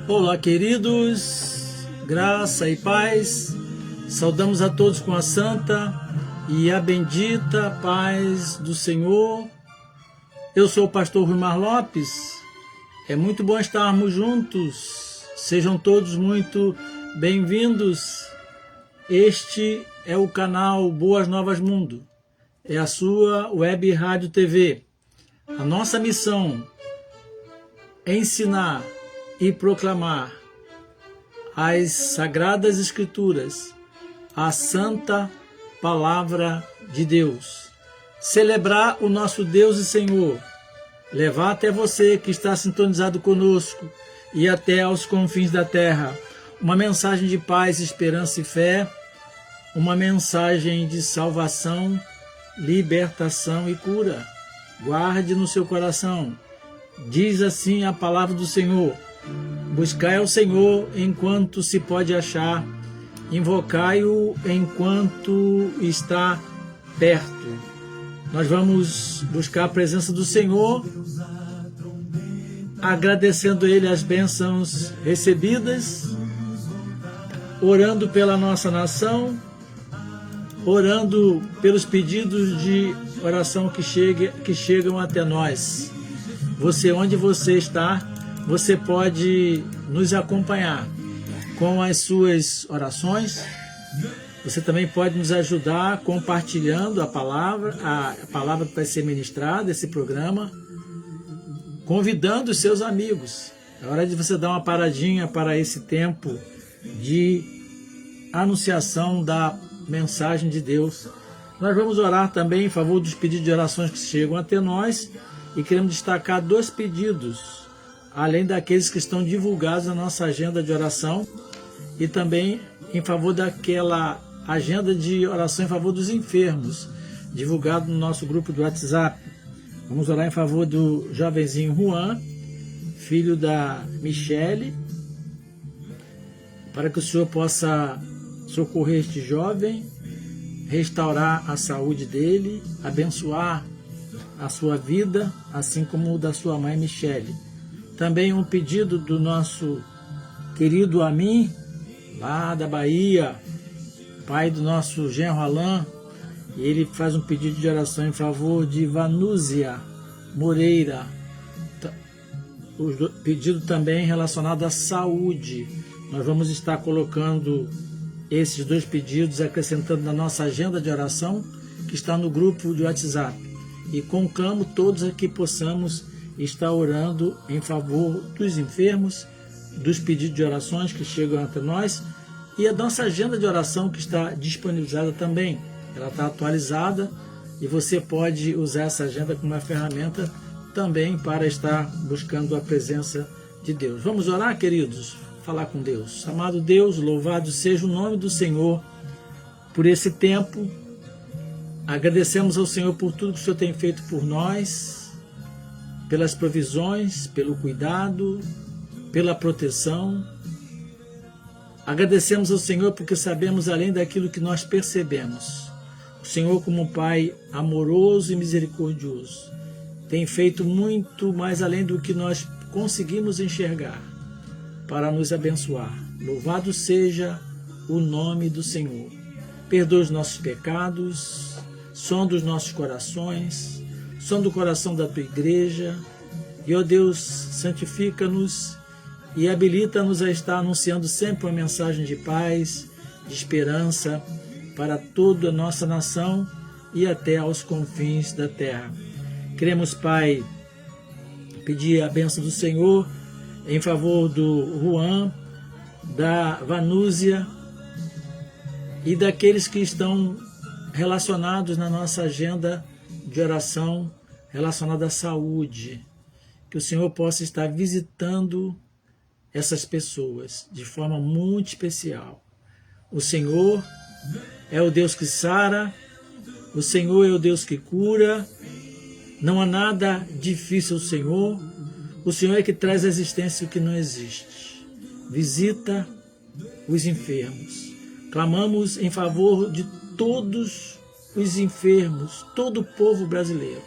Olá, queridos, graça e paz, saudamos a todos com a santa e a bendita paz do Senhor. Eu sou o pastor Ruimar Lopes, é muito bom estarmos juntos, sejam todos muito bem-vindos. Este é o canal Boas Novas Mundo, é a sua web rádio TV. A nossa missão é ensinar e proclamar as Sagradas Escrituras, a Santa Palavra de Deus. Celebrar o nosso Deus e Senhor, levar até você que está sintonizado conosco e até aos confins da terra uma mensagem de paz, esperança e fé, uma mensagem de salvação, libertação e cura. Guarde no seu coração. Diz assim a palavra do Senhor: buscai ao Senhor enquanto se pode achar, invocai-o enquanto está perto. Nós vamos buscar a presença do Senhor, agradecendo a Ele as bênçãos recebidas, orando pela nossa nação, orando pelos pedidos de oração que chegam até nós. Você, onde você está, você pode nos acompanhar com as suas orações. Você também pode nos ajudar compartilhando a palavra que vai ser ministrada, esse programa, convidando os seus amigos. É hora de você dar uma paradinha para esse tempo de anunciação da mensagem de Deus. Nós vamos orar também em favor dos pedidos de orações que chegam até nós e queremos destacar 2 pedidos, além daqueles que estão divulgados na nossa agenda de oração e também em favor daquela agenda de oração em favor dos enfermos, divulgado no nosso grupo do WhatsApp. Vamos orar em favor do jovenzinho Juan, filho da Michele, para que o Senhor possa socorrer este jovem, restaurar a saúde dele, abençoar a sua vida, assim como o da sua mãe Michele. Também um pedido do nosso querido Amin, lá da Bahia, pai do nosso genro Alain, e ele faz um pedido de oração em favor de Vanúzia Moreira. O pedido também relacionado à saúde. Nós vamos estar colocando esses 2 pedidos, acrescentando na nossa agenda de oração, que está no grupo de WhatsApp. E conclamo todos aqui possamos estar orando em favor dos enfermos, dos pedidos de orações que chegam até nós, e a nossa agenda de oração que está disponibilizada também. Ela está atualizada e você pode usar essa agenda como uma ferramenta também para estar buscando a presença de Deus. Vamos orar, queridos? Falar com Deus. Amado Deus, louvado seja o nome do Senhor por esse tempo. Agradecemos ao Senhor por tudo que o Senhor tem feito por nós, pelas provisões, pelo cuidado, pela proteção. Agradecemos ao Senhor porque sabemos além daquilo que nós percebemos. O Senhor, como Pai amoroso e misericordioso, tem feito muito mais além do que nós conseguimos enxergar para nos abençoar. Louvado seja o nome do Senhor. Perdoa os nossos pecados, sonda os nossos corações, sonda o coração da tua igreja, e, ó Deus, santifica-nos e habilita-nos a estar anunciando sempre uma mensagem de paz, de esperança para toda a nossa nação e até aos confins da terra. Queremos, Pai, pedir a bênção do Senhor em favor do Juan, da Vanúzia e daqueles que estão relacionados na nossa agenda de oração relacionada à saúde. Que o Senhor possa estar visitando essas pessoas de forma muito especial. O Senhor é o Deus que sara, o Senhor é o Deus que cura, não há nada difícil ao Senhor, o Senhor é que traz à existência o que não existe. Visita os enfermos. Clamamos em favor de todos os enfermos, todo o povo brasileiro.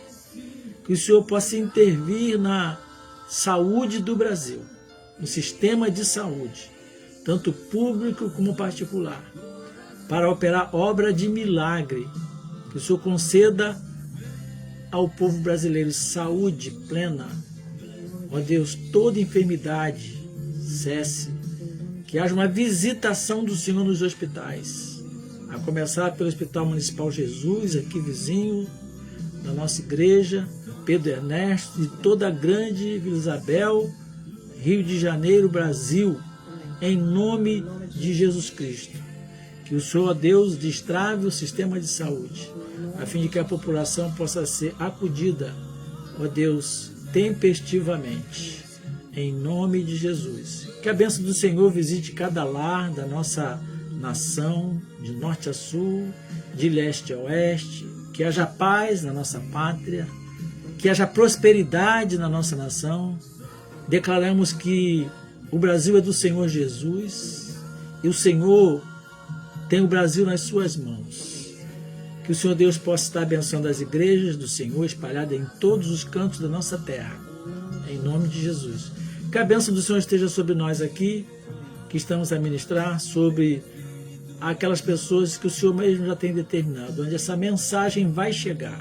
Que o Senhor possa intervir na saúde do Brasil. no sistema de saúde, tanto público como particular, para operar obra de milagre. Que o Senhor conceda ao povo brasileiro saúde plena. Ó Deus, toda enfermidade cesse. Que haja uma visitação do Senhor nos hospitais, a começar pelo Hospital Municipal Jesus, aqui vizinho da nossa igreja, Pedro Ernesto, e toda a grande Vila Isabel, Rio de Janeiro, Brasil, em nome de Jesus Cristo. Que o Senhor, ó Deus, destrave o sistema de saúde, a fim de que a população possa ser acudida, ó Deus, tempestivamente, em nome de Jesus. Que a bênção do Senhor visite cada lar da nossa nação, de norte a sul, de leste a oeste, que haja paz na nossa pátria, que haja prosperidade na nossa nação. Declaramos que o Brasil é do Senhor Jesus e o Senhor tem o Brasil nas suas mãos. Que o Senhor Deus possa estar abençoando as igrejas do Senhor espalhadas em todos os cantos da nossa terra, em nome de Jesus. Que a bênção do Senhor esteja sobre nós aqui, que estamos a ministrar, sobre aquelas pessoas que o Senhor mesmo já tem determinado, onde essa mensagem vai chegar.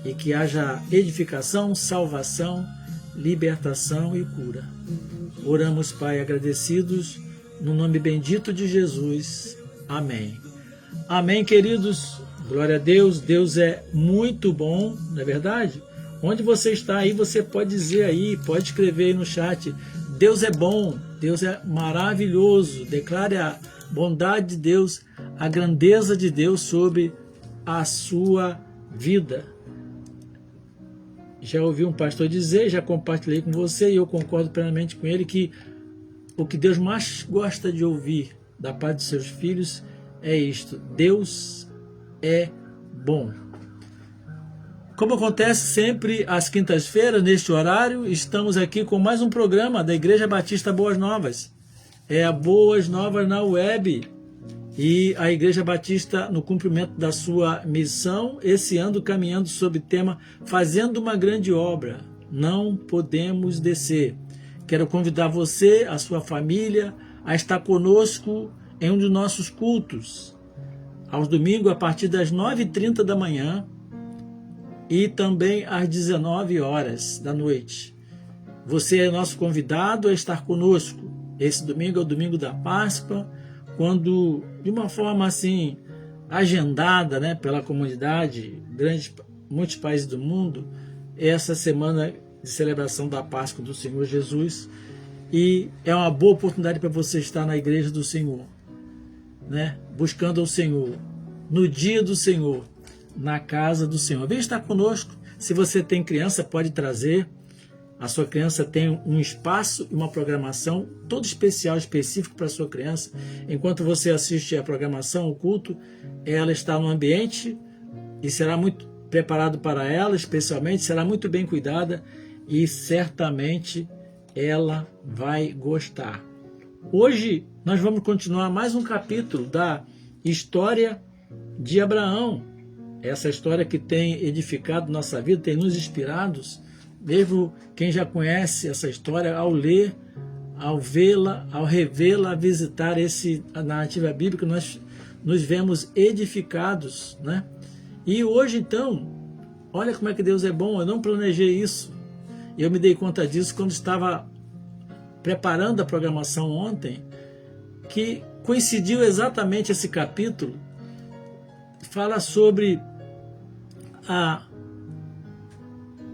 E que haja edificação, salvação, libertação e cura. Oramos, Pai, agradecidos, no nome bendito de Jesus. Amém. Amém, queridos. Glória a Deus. Deus é muito bom, não é verdade? Onde você está aí, você pode dizer aí, pode escrever aí no chat. Deus é bom, Deus é maravilhoso. Declare a bondade de Deus, a grandeza de Deus sobre a sua vida. Já ouvi um pastor dizer, já compartilhei com você e eu concordo plenamente com ele que o que Deus mais gosta de ouvir da parte dos seus filhos é isto: Deus é bom. Como acontece sempre às quintas-feiras, neste horário, estamos aqui com mais um programa da Igreja Batista Boas Novas. É a Boas Novas na web. E a Igreja Batista, no cumprimento da sua missão, esse ano caminhando sob o tema Fazendo uma Grande Obra, Não Podemos Descer. Quero convidar você, a sua família, a estar conosco em um dos nossos cultos, aos domingos, a partir das 9h30 da manhã e também às 19 horas da noite. Você é nosso convidado a estar conosco. Esse domingo é o domingo da Páscoa, quando, de uma forma assim, agendada, né, pela comunidade, muitos países do mundo, essa semana de celebração da Páscoa do Senhor Jesus, e é uma boa oportunidade para você estar na igreja do Senhor, né, buscando ao Senhor, no dia do Senhor, na casa do Senhor. Vem estar conosco. Se você tem criança, pode trazer. A sua criança tem um espaço e uma programação todo especial, específico para a sua criança. Enquanto você assiste a programação, o culto, ela está no ambiente e será muito preparado para ela, especialmente, será muito bem cuidada e certamente ela vai gostar. Hoje nós vamos continuar mais um capítulo da história de Abraão. Essa história que tem edificado nossa vida, tem nos inspirado. Mesmo quem já conhece essa história, ao ler, ao vê-la, ao revê-la, a visitar a narrativa bíblica, nós nos vemos edificados, né? E hoje, então, olha como é que Deus é bom. Eu não planejei isso. Eu me dei conta disso quando estava preparando a programação ontem, que coincidiu exatamente esse capítulo, fala sobre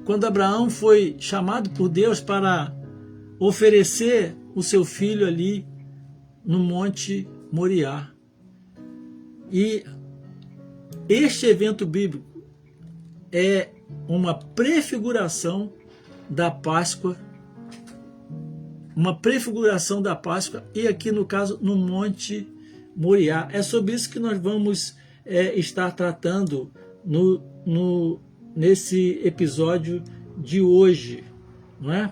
quando Abraão foi chamado por Deus para oferecer o seu filho ali no Monte Moriá. E este evento bíblico é uma prefiguração da Páscoa, e aqui no caso no Monte Moriá. É sobre isso que nós vamos estar tratando nesse episódio de hoje, não é?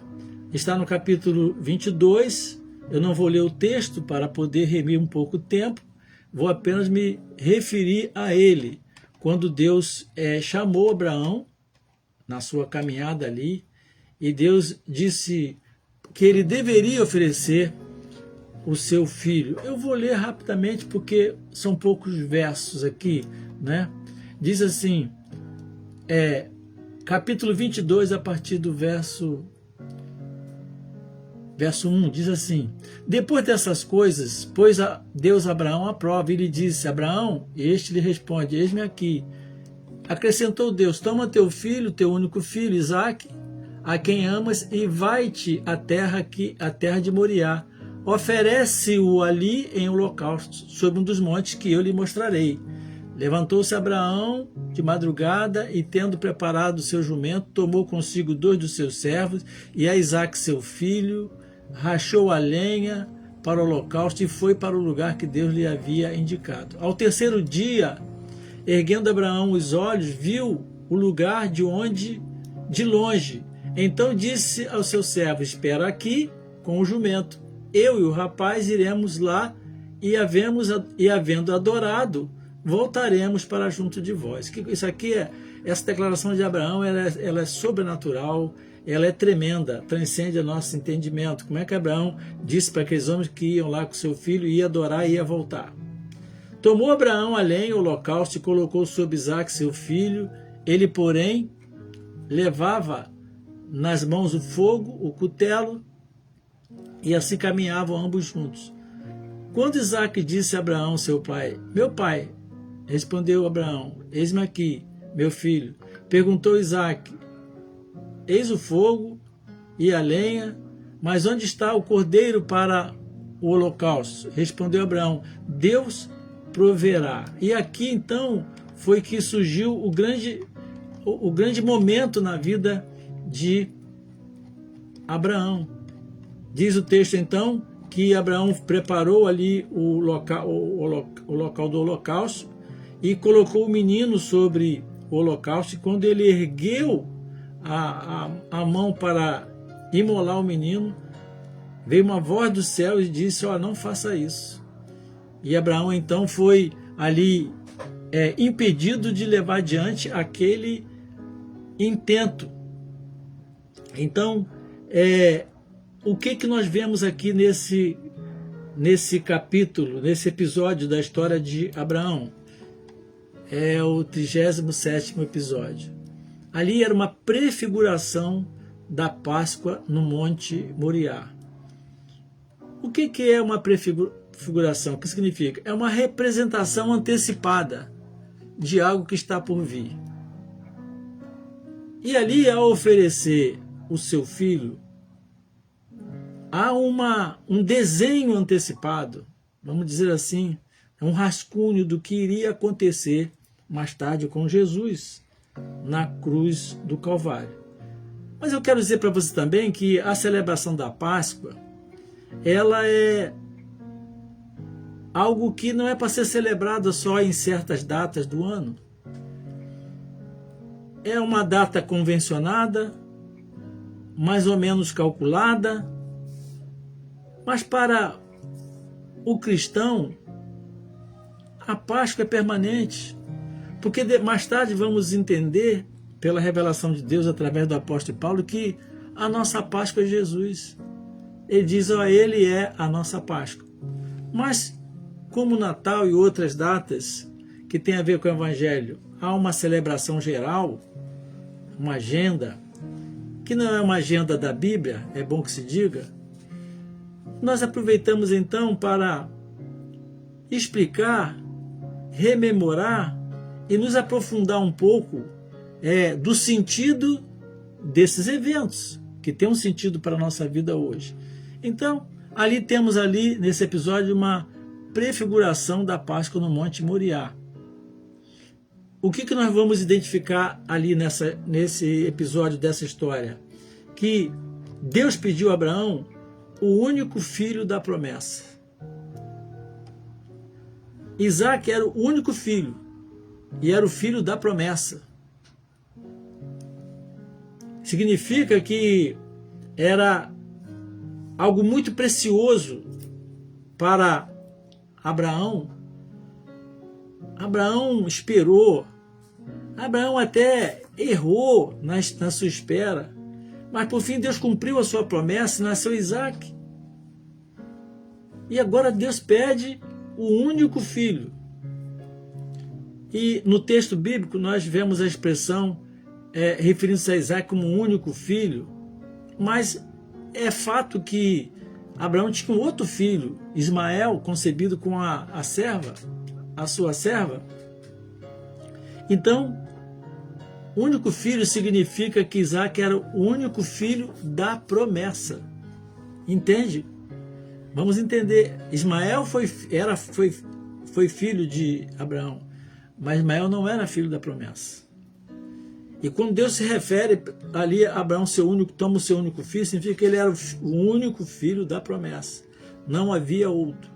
Está no capítulo 22, eu não vou ler o texto para poder remir um pouco o tempo, vou apenas me referir a ele, quando Deus chamou Abraão na sua caminhada ali, e Deus disse que ele deveria oferecer o seu filho. Eu vou ler rapidamente porque são poucos versos aqui, né? Diz assim, capítulo 22, a partir do verso 1, diz assim: depois dessas coisas, pôs Deus Abraão à prova, e lhe disse: Abraão, e este lhe responde: eis-me aqui. Acrescentou Deus: toma teu filho, teu único filho, Isaque, a quem amas, e vai-te à terra de Moriá. Oferece-o ali em holocausto, sobre um dos montes que eu lhe mostrarei. Levantou-se Abraão de madrugada e, tendo preparado o seu jumento, tomou consigo 2 dos seus servos e a Isaque seu filho, rachou a lenha para o holocausto e foi para o lugar que Deus lhe havia indicado. Ao terceiro dia, erguendo Abraão os olhos, viu o lugar de longe. Então disse ao seu servo: espera aqui com o jumento. Eu e o rapaz iremos lá e, havendo adorado, voltaremos para junto de vós. Isso aqui essa declaração de Abraão, ela é sobrenatural, ela é tremenda, transcende o nosso entendimento. Como é que Abraão disse para aqueles homens que iam lá com seu filho, ia adorar e ia voltar? Tomou Abraão a lenha, o holocausto, e colocou sobre Isaque seu filho. Ele, porém, levava nas mãos o fogo, o cutelo, e assim caminhavam ambos juntos. Quando Isaque disse a Abraão, seu pai: meu pai, respondeu Abraão: eis-me aqui, meu filho. Perguntou Isaque: eis o fogo e a lenha, mas onde está o cordeiro para o holocausto? Respondeu Abraão: Deus proverá. E aqui então foi que surgiu o grande momento na vida de Abraão. Diz o texto então que Abraão preparou ali o local do holocausto e colocou o menino sobre o holocausto, e quando ele ergueu a mão para imolar o menino, veio uma voz do céu e disse: não faça isso. E Abraão então foi ali impedido de levar adiante aquele intento. Então, o que nós vemos aqui nesse capítulo, nesse episódio da história de Abraão? É o 37º episódio. Ali era uma prefiguração da Páscoa no Monte Moriá. O que é uma prefiguração? O que significa? É uma representação antecipada de algo que está por vir. E ali, ao oferecer o seu filho, há um desenho antecipado, vamos dizer assim, um rascunho do que iria acontecer mais tarde com Jesus na cruz do Calvário. Mas eu quero dizer para você também que a celebração da Páscoa, ela é algo que não é para ser celebrado só em certas datas do ano. É uma data convencionada, mais ou menos calculada, mas para o cristão, a Páscoa é permanente, porque mais tarde vamos entender, pela revelação de Deus através do apóstolo Paulo, que a nossa Páscoa é Jesus. Ele diz: ele é a nossa Páscoa. Mas, como o Natal e outras datas que têm a ver com o Evangelho, há uma celebração geral, uma agenda, que não é uma agenda da Bíblia, é bom que se diga, nós aproveitamos então para explicar, rememorar e nos aprofundar um pouco do sentido desses eventos, que tem um sentido para a nossa vida hoje. Então, temos nesse episódio uma prefiguração da Páscoa no Monte Moriá. O que nós vamos identificar ali nesse episódio dessa história? Que Deus pediu a Abraão o único filho da promessa. Isaque era o único filho e era o filho da promessa. Significa que era algo muito precioso para Abraão. Abraão esperou, Abraão até errou na sua espera, Mas por fim Deus cumpriu a sua promessa e nasceu Isaac. E agora Deus pede o único filho. E no texto bíblico nós vemos a expressão referindo-se a Isaac como o único filho, mas é fato que Abraão tinha um outro filho, Ismael, concebido com a sua serva. Então, único filho significa que Isaac era o único filho da promessa. Entende? Vamos entender. Ismael foi filho de Abraão, mas Ismael não era filho da promessa. E quando Deus se refere ali a Abraão, toma o seu único filho, significa que ele era o único filho da promessa. Não havia outro.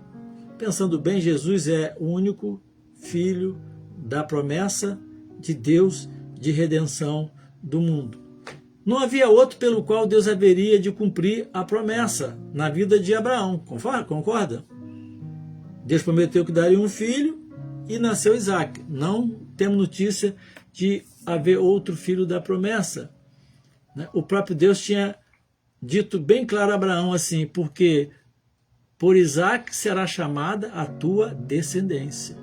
Pensando bem, Jesus é o único filho da promessa de Deus de redenção do mundo. Não havia outro pelo qual Deus haveria de cumprir a promessa na vida de Abraão. Concorda? Deus prometeu que daria um filho e nasceu Isaac. Não temos notícia de haver outro filho da promessa. O próprio Deus tinha dito bem claro a Abraão assim, porque por Isaac será chamada a tua descendência.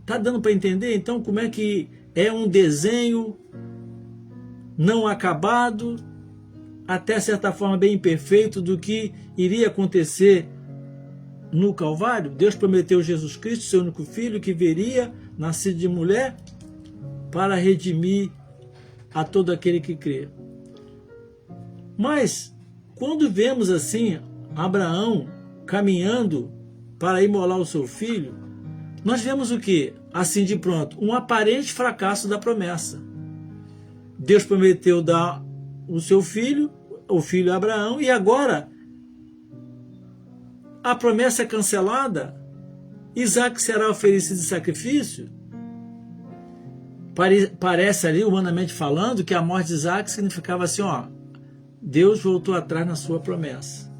Está dando para entender então como é que é um desenho não acabado, até certa forma bem imperfeito, do que iria acontecer no Calvário? Deus prometeu Jesus Cristo, seu único filho, que viria, nascido de mulher, para redimir a todo aquele que crê. Mas, quando vemos assim Abraão caminhando para imolar o seu filho, nós vemos o quê? Assim de pronto, um aparente fracasso da promessa. Deus prometeu dar o seu filho, o filho Abraão, e agora a promessa é cancelada. Isaac será oferecido em sacrifício. Parece ali, humanamente falando, que a morte de Isaac significava assim, Deus voltou atrás na sua promessa.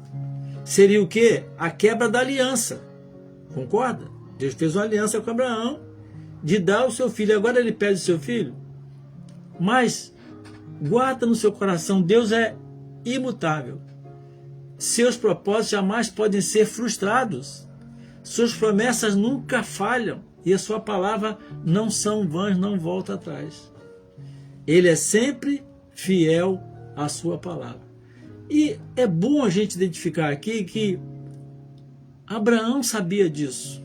Seria o quê? A quebra da aliança. Concorda? Deus fez uma aliança com Abraão de dar o seu filho. Agora ele pede o seu filho. Mas guarda no seu coração, Deus é imutável. Seus propósitos jamais podem ser frustrados. Suas promessas nunca falham. E a sua palavra não são vãs, não volta atrás. Ele é sempre fiel à sua palavra. E é bom a gente identificar aqui que Abraão sabia disso.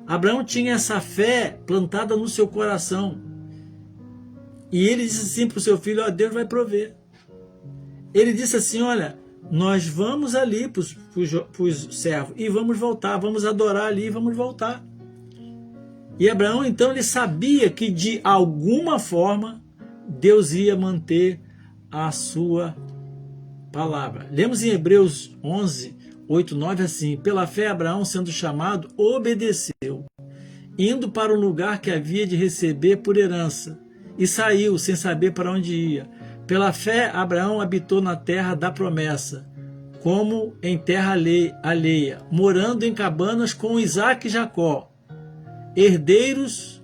Abraão tinha essa fé plantada no seu coração. E ele disse assim para o seu filho, Deus vai prover. Ele disse assim, olha, nós vamos ali para os servos e vamos voltar, vamos adorar ali e vamos voltar. E Abraão, então, ele sabia que de alguma forma Deus ia manter a sua palavra. Lemos em Hebreus 11, 8, 9 assim, pela fé Abraão, sendo chamado, obedeceu, indo para o lugar que havia de receber por herança, e saiu sem saber para onde ia. Pela fé Abraão habitou na terra da promessa, como em terra alheia, morando em cabanas com Isaque e Jacó, herdeiros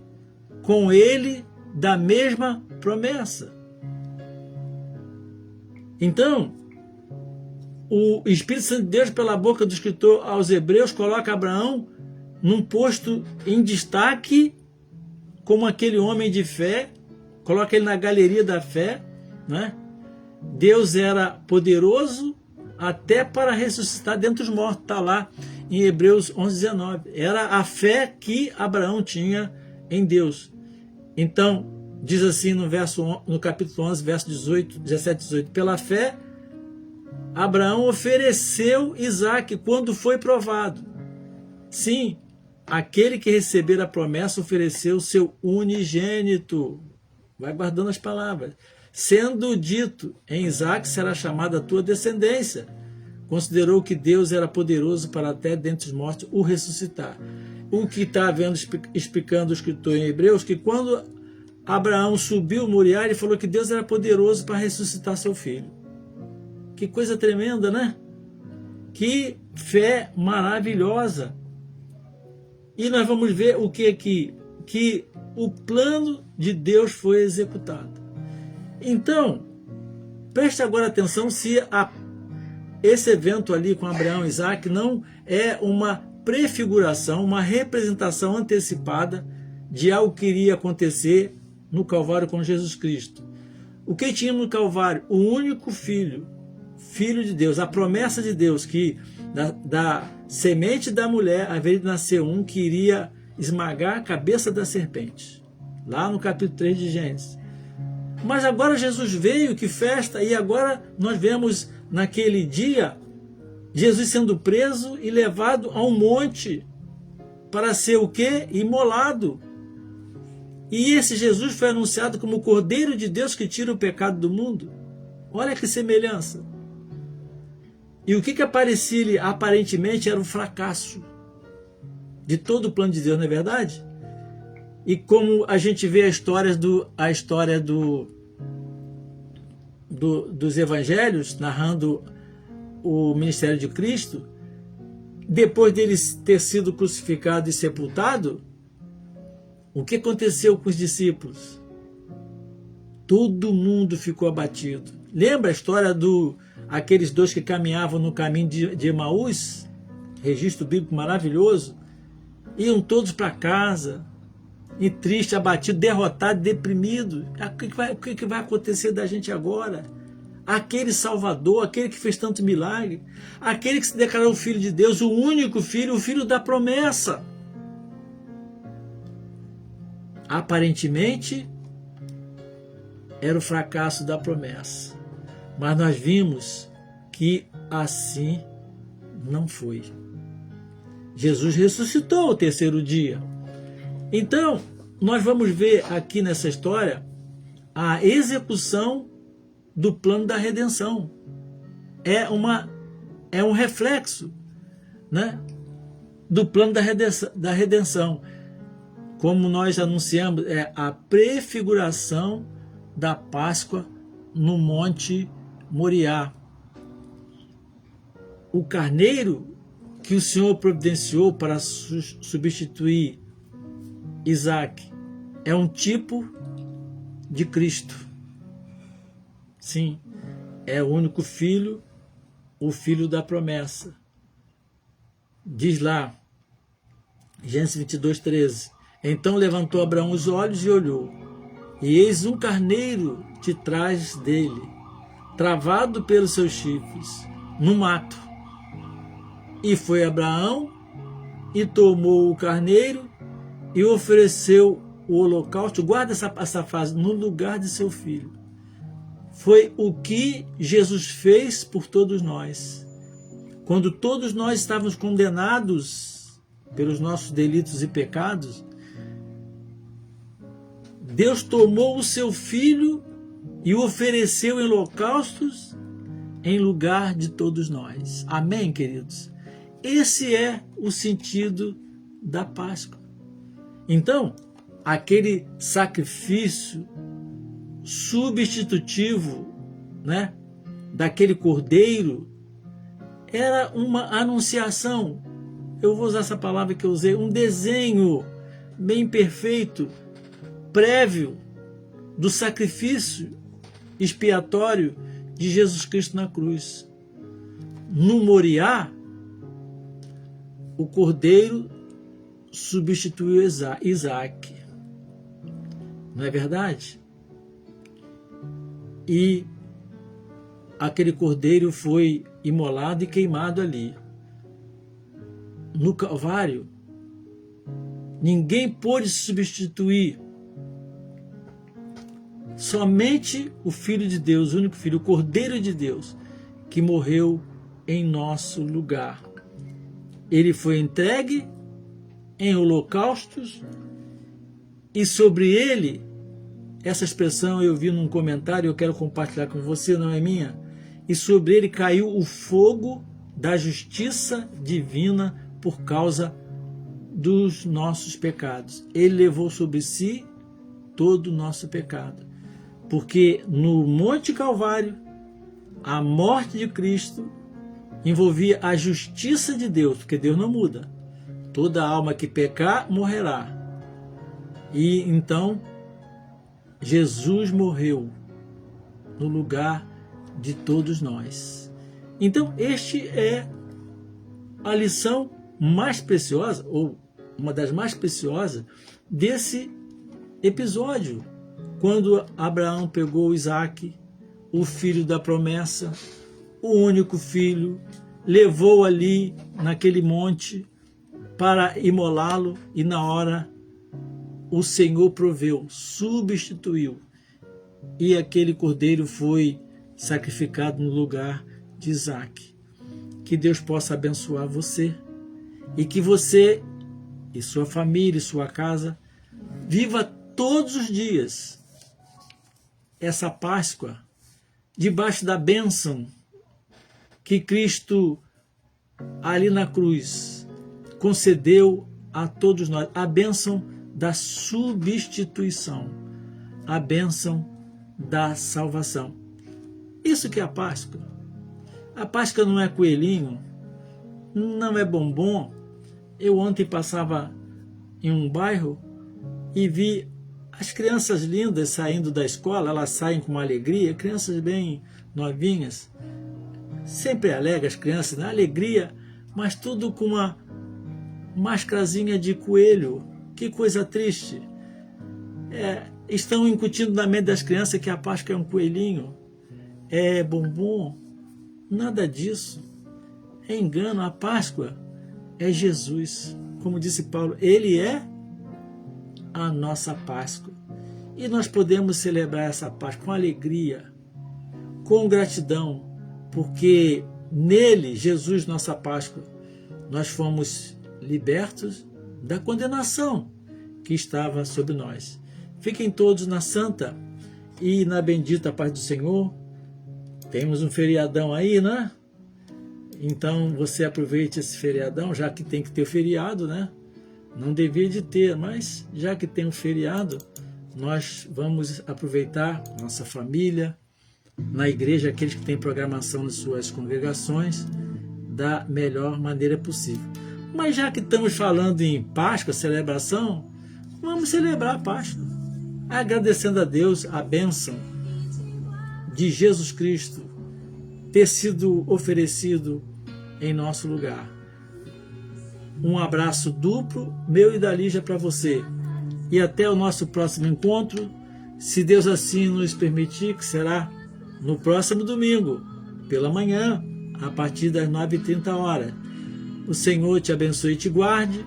com ele da mesma promessa. Então, o Espírito Santo de Deus, pela boca do escritor aos Hebreus, coloca Abraão num posto em destaque como aquele homem de fé, coloca ele na galeria da fé, né? Deus era poderoso até para ressuscitar dentre os mortos, está lá em Hebreus 11, 19. Era a fé que Abraão tinha em Deus. Então, diz assim no capítulo 11, verso 17, 18. Pela fé, Abraão ofereceu Isaque quando foi provado. Sim, aquele que receber a promessa ofereceu seu unigênito. Vai guardando as palavras. Sendo dito, em Isaque será chamada a tua descendência. Considerou que Deus era poderoso para até dentre os mortos o ressuscitar. O que está explicando o escritor em Hebreus, que quando Abraão subiu Moriá, ele falou que Deus era poderoso para ressuscitar seu filho. Que coisa tremenda, né? Que fé maravilhosa. E nós vamos ver o que aqui? Que o plano de Deus foi executado. Então, Preste agora atenção se esse evento ali com Abraão e Isaac não é uma prefiguração, uma representação antecipada de algo que iria acontecer no Calvário com Jesus Cristo. O que tinha no Calvário? O único filho, filho de Deus, a promessa de Deus que da semente da mulher haveria de nascer um que iria esmagar a cabeça da serpente. Lá no capítulo 3 de Gênesis. Mas agora Jesus veio, que festa, e agora nós vemos naquele dia Jesus sendo preso e levado a um monte para ser o quê? Imolado. E esse Jesus foi anunciado como o Cordeiro de Deus que tira o pecado do mundo. Olha que semelhança. E o que aparecia aparentemente era um fracasso de todo o plano de Deus, não é verdade? E como a gente vê a história dos evangelhos, narrando o ministério de Cristo, depois dele ter sido crucificado e sepultado, o que aconteceu com os discípulos? Todo mundo ficou abatido. Lembra a história aqueles dois que caminhavam no caminho de Emaús? Registro bíblico maravilhoso. Iam todos para casa, e triste, abatido, derrotado, deprimido. O que vai acontecer da gente agora? Aquele Salvador, aquele que fez tanto milagre, aquele que se declarou o Filho de Deus, o único Filho, o Filho da promessa. Aparentemente, era o fracasso da promessa. Mas nós vimos que assim não foi. Jesus ressuscitou ao terceiro dia. Então, nós vamos ver aqui nessa história a execução do plano da redenção. É um reflexo, né, do plano da redenção. Como nós anunciamos, é a prefiguração da Páscoa no Monte Moriá. O carneiro que o Senhor providenciou para substituir Isaac é um tipo de Cristo. Sim, é o único filho, o filho da promessa. Diz lá, Gênesis 22, 13. Então levantou Abraão os olhos e olhou, e eis um carneiro de trás dele, travado pelos seus chifres, no mato. E foi Abraão e tomou o carneiro e ofereceu o holocausto, guarda essa frase, no lugar de seu filho. Foi o que Jesus fez por todos nós. Quando todos nós estávamos condenados pelos nossos delitos e pecados, Deus tomou o seu filho e o ofereceu em holocaustos em lugar de todos nós. Amém, queridos? Esse é o sentido da Páscoa. Então, aquele sacrifício substitutivo, né, daquele cordeiro, era uma anunciação. Eu vou usar essa palavra que eu usei, um desenho bem perfeito, prévio do sacrifício expiatório de Jesus Cristo na cruz. No Moriá, o cordeiro substituiu Isaac. Não é verdade? E aquele cordeiro foi imolado e queimado ali. No Calvário, ninguém pôde substituir. Somente o Filho de Deus, o único Filho, o Cordeiro de Deus, que morreu em nosso lugar. Ele foi entregue em holocaustos e sobre ele, essa expressão eu vi num comentário, eu quero compartilhar com você, não é minha, e sobre ele caiu o fogo da justiça divina por causa dos nossos pecados. Ele levou sobre si todo o nosso pecado. Porque no Monte Calvário, a morte de Cristo envolvia a justiça de Deus, porque Deus não muda. Toda alma que pecar, morrerá. E então, Jesus morreu no lugar de todos nós. Então, este é a lição mais preciosa, ou uma das mais preciosas, desse episódio, quando Abraão pegou Isaque, o filho da promessa, o único filho, levou ali naquele monte para imolá-lo, e na hora o Senhor proveu, substituiu, e aquele cordeiro foi sacrificado no lugar de Isaque. Que Deus possa abençoar você, e que você e sua família e sua casa viva todos os dias essa Páscoa debaixo da bênção que Cristo ali na cruz concedeu a todos nós, a bênção da substituição, a bênção da salvação. Isso que é a Páscoa. A Páscoa não é coelhinho, não é bombom. Eu ontem passava em um bairro e vi as crianças lindas saindo da escola, elas saem com uma alegria, crianças bem novinhas, sempre alegres as crianças, né? Alegria, mas tudo com uma máscarazinha de coelho. Que coisa triste. Estão incutindo na mente das crianças que a Páscoa é um coelhinho, é bombom. Nada disso. É engano. A Páscoa é Jesus. Como disse Paulo, Ele é a nossa Páscoa. E nós podemos celebrar essa Páscoa com alegria, com gratidão, porque nele, Jesus, nossa Páscoa, nós fomos libertos da condenação que estava sobre nós. Fiquem todos na santa e na bendita paz do Senhor. Temos um feriadão aí, né? Então você aproveite esse feriadão, já que tem que ter feriado, né? Não devia de ter, mas já que tem um feriado, nós vamos aproveitar nossa família, na igreja, aqueles que têm programação nas suas congregações, da melhor maneira possível. Mas já que estamos falando em Páscoa, celebração, vamos celebrar a Páscoa, agradecendo a Deus a bênção de Jesus Cristo ter sido oferecido em nosso lugar. Um abraço duplo, meu e da Lígia, para você. E até o nosso próximo encontro, se Deus assim nos permitir, que será no próximo domingo, pela manhã, a partir das 9h30. O Senhor te abençoe e te guarde,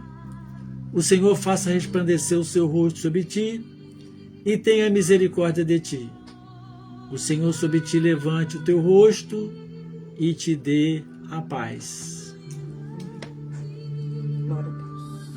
o Senhor faça resplandecer o seu rosto sobre ti e tenha misericórdia de ti. O Senhor sobre ti levante o teu rosto e te dê a paz.